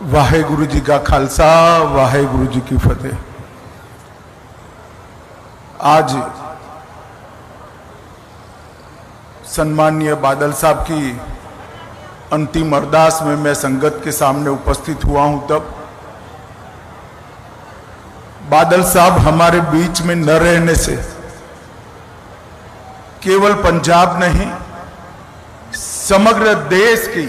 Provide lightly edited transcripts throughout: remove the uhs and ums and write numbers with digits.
वाहेगुरु जी का खालसा, वाहेगुरु जी की फतेह। आज सम्माननीय बादल साहब की अंतिम अरदास में मैं संगत के सामने उपस्थित हुआ हूं, तब बादल साहब हमारे बीच में न रहने से केवल पंजाब नहीं, समग्र देश की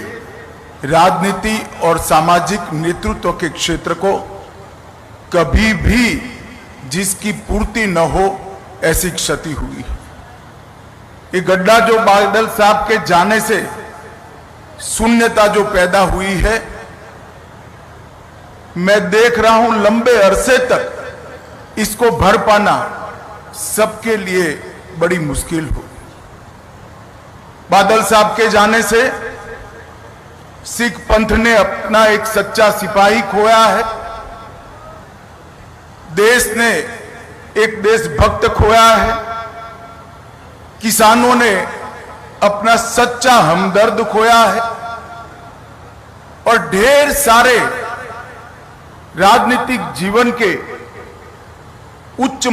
राजनीति और सामाजिक नेतृत्व के क्षेत्र को कभी भी जिसकी पूर्ति न हो ऐसी क्षति हुई। ये गड्ढा जो बादल साहब के जाने से शून्यता जो पैदा हुई है, मैं देख रहा हूं लंबे अरसे तक इसको भर पाना सबके लिए बड़ी मुश्किल हो। बादल साहब के जाने से सिख पंथ ने अपना एक सच्चा सिपाही खोया है, देश ने एक देशभक्त खोया है, किसानों ने अपना सच्चा हमदर्द खोया है और ढेर सारे राजनीतिक जीवन के उच्च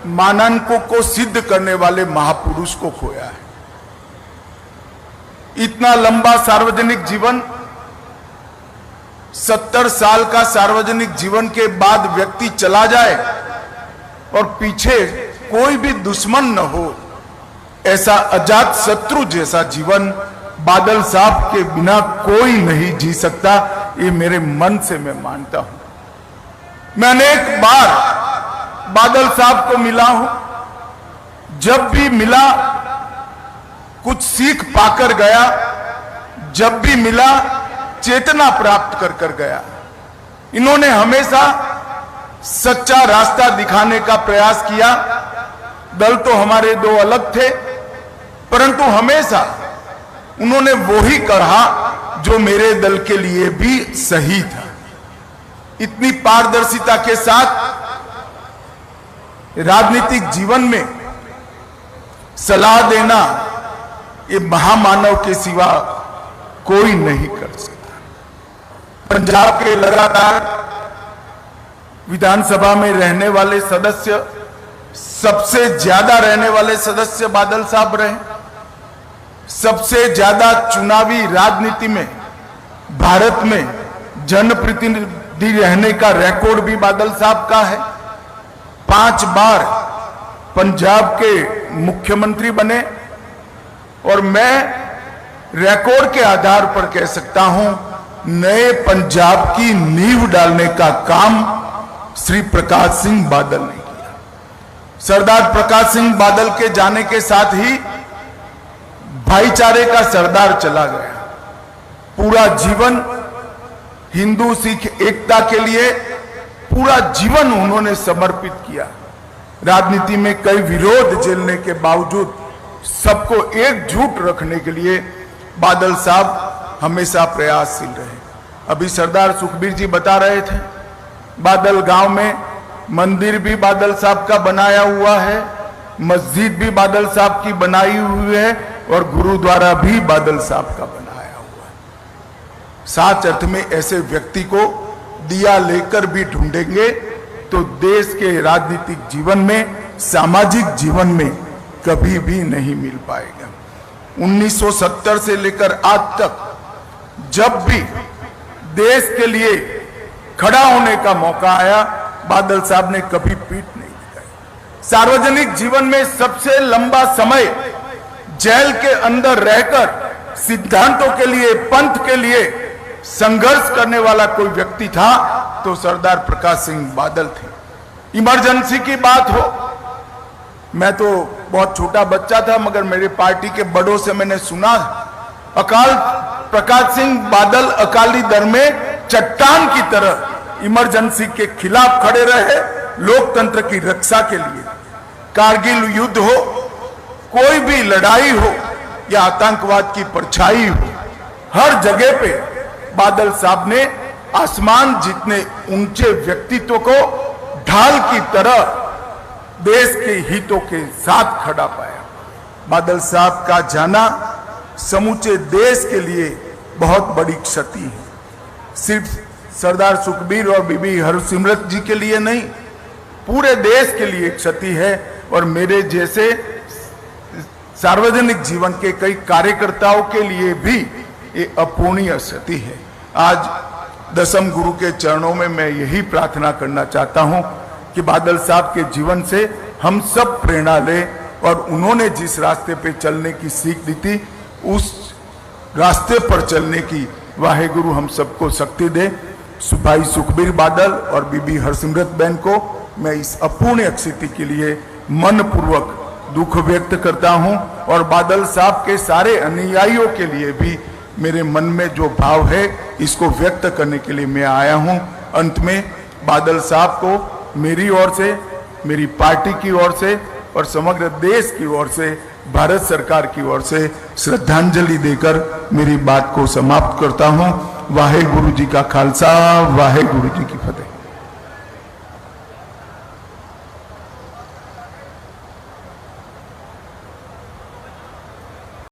मानांकों को सिद्ध करने वाले महापुरुष को खोया है। इतना लंबा सार्वजनिक जीवन, 70 साल का सार्वजनिक जीवन के बाद व्यक्ति चला जाए और पीछे कोई भी दुश्मन न हो, ऐसा अजात शत्रु जैसा जीवन बादल साहब के बिना कोई नहीं जी सकता। ये मेरे मन से मैं मानता हूं। मैं अनेक बार बादल साहब को मिला हूं, जब भी मिला कुछ सीख पाकर गया, जब भी मिला चेतना प्राप्त कर गया। इन्होंने हमेशा सच्चा रास्ता दिखाने का प्रयास किया। दल तो हमारे दो अलग थे, परंतु हमेशा उन्होंने वो ही कहा जो मेरे दल के लिए भी सही था। इतनी पारदर्शिता के साथ राजनीतिक जीवन में सलाह देना ये महामानव के सिवा कोई नहीं कर सकता। पंजाब के लगातार विधानसभा में रहने वाले सदस्य, सबसे ज्यादा रहने वाले सदस्य बादल साहब रहे। सबसे ज्यादा चुनावी राजनीति में भारत में जनप्रतिनिधि रहने का रिकॉर्ड भी बादल साहब का है। 5 बार पंजाब के मुख्यमंत्री बने और मैं रिकॉर्ड के आधार पर कह सकता हूं, नए पंजाब की नींव डालने का काम श्री प्रकाश सिंह बादल ने किया। सरदार प्रकाश सिंह बादल के जाने के साथ ही भाईचारे का सरदार चला गया। पूरा जीवन हिंदू सिख एकता के लिए पूरा जीवन उन्होंने समर्पित किया। राजनीति में कई विरोध झेलने के बावजूद सबको एकजुट रखने के लिए बादल साहब हमेशा प्रयासशील रहे। अभी सरदार सुखबीर जी बता रहे थे, बादल गांव में मंदिर भी बादल साहब का बनाया हुआ है, मस्जिद भी बादल साहब की बनाई हुई है और गुरुद्वारा भी बादल साहब का बनाया हुआ है। साच अर्थ में ऐसे व्यक्ति को दिया लेकर भी ढूंढेंगे तो देश के राजनीतिक जीवन में, सामाजिक जीवन में कभी भी नहीं मिल पाएगा। 1970 से लेकर आज तक जब भी देश के लिए खड़ा होने का मौका आया, बादल साहब ने कभी पीठ नहीं दिखाई। सार्वजनिक जीवन में सबसे लंबा समय जेल के अंदर रहकर सिद्धांतों के लिए, पंथ के लिए संघर्ष करने वाला कोई व्यक्ति था तो सरदार प्रकाश सिंह बादल थे। इमरजेंसी की बात हो, मैं तो बहुत छोटा बच्चा था, मगर मेरी पार्टी के बड़ों से मैंने सुना, अकाल प्रकाश सिंह बादल अकाली दल में चट्टान की तरह इमरजेंसी के खिलाफ खड़े रहे, लोकतंत्र की रक्षा के लिए। कारगिल युद्ध हो, कोई भी लड़ाई हो या आतंकवाद की परछाई हो, हर जगह पे बादल साहब ने आसमान जितने ऊंचे व्यक्तित्व को ढाल की तरह देश के हितों के साथ खड़ा पाया। बादल साहब का जाना समूचे देश के लिए बहुत बड़ी क्षति है। सिर्फ सरदार सुखबीर और बीबी हरसिमरत जी के लिए नहीं, पूरे देश के लिए क्षति है और मेरे जैसे सार्वजनिक जीवन के कई कार्यकर्ताओं के लिए भी ये अपूर्णीय क्षति है। आज दसम गुरु के चरणों में मैं यही प्रार्थना करना चाहता हूं कि बादल साहब के जीवन से हम सब प्रेरणा लें और उन्होंने जिस रास्ते पे चलने की सीख दी थी उस रास्ते पर चलने की वाहेगुरु हम सबको शक्ति दे। भाई सुखबीर बादल और बीबी हरसिमरत बहन को मैं इस अपूर्णीय स्थिति के लिए मन पूर्वक दुख व्यक्त करता हूं और बादल साहब के सारे अनुयायियों के लिए भी मेरे मन में जो भाव है इसको व्यक्त करने के लिए मैं आया हूं। अंत में बादल साहब को मेरी ओर से, मेरी पार्टी की ओर से और समग्र देश की ओर से, भारत सरकार की ओर से श्रद्धांजलि देकर मेरी बात को समाप्त करता हूं। वाहे गुरु जी का खालसा, वाहे गुरु जी की फतेह।